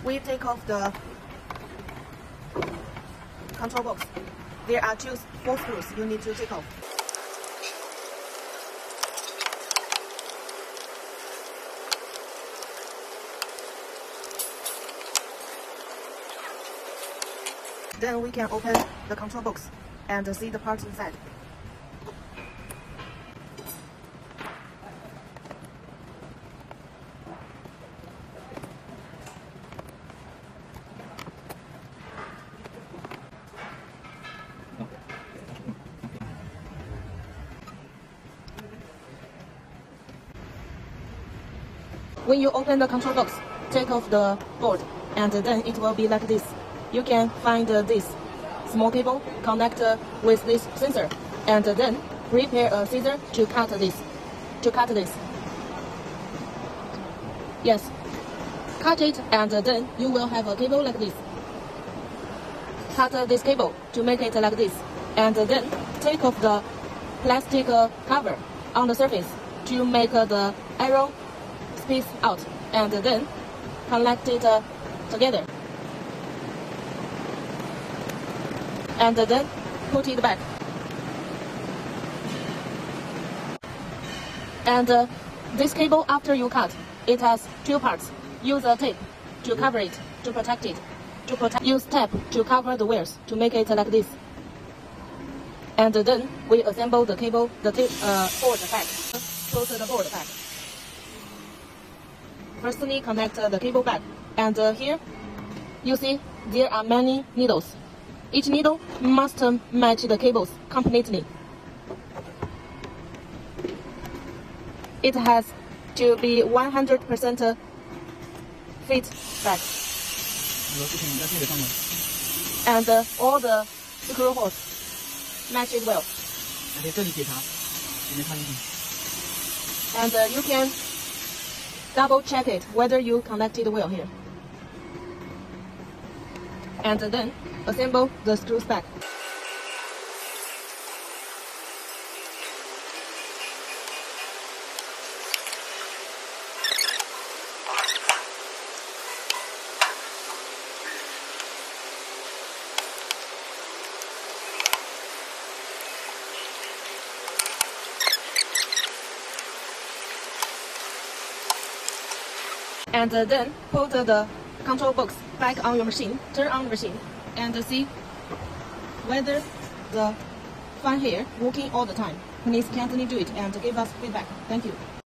we take off the control box. There are 4 screws you need to take off. Then we can open the control box and see the parts inside. When you open the control box, take off the board, and then it will be like this. You can find this small cable, connect with this sensor, and then prepare a scissor to cut this. Yes, cut it, and then you will have a cable like this. Cut this cable to make it like this, and then take off the plastic cover on the surface to make the arrow space out, and then connect it together, and then put it back. And this cable, after you cut, it has 2 parts. Use a tape to cover it, to protect it. Use tape to cover the wires to make it like this. And then we assemble the cable, the board back. Put the board back. Firstly, connect the cable back. And here, you see there are many needles. Each needle must match the cables completely. It has to be 100% fit back. And all the screw holes match it well. And you can double check it whether you connected well here. And then assemble the screws back. And then put the control box back on your machine, turn on the machine, and see whether the fan here working all the time. Please kindly do it and give us feedback. Thank you.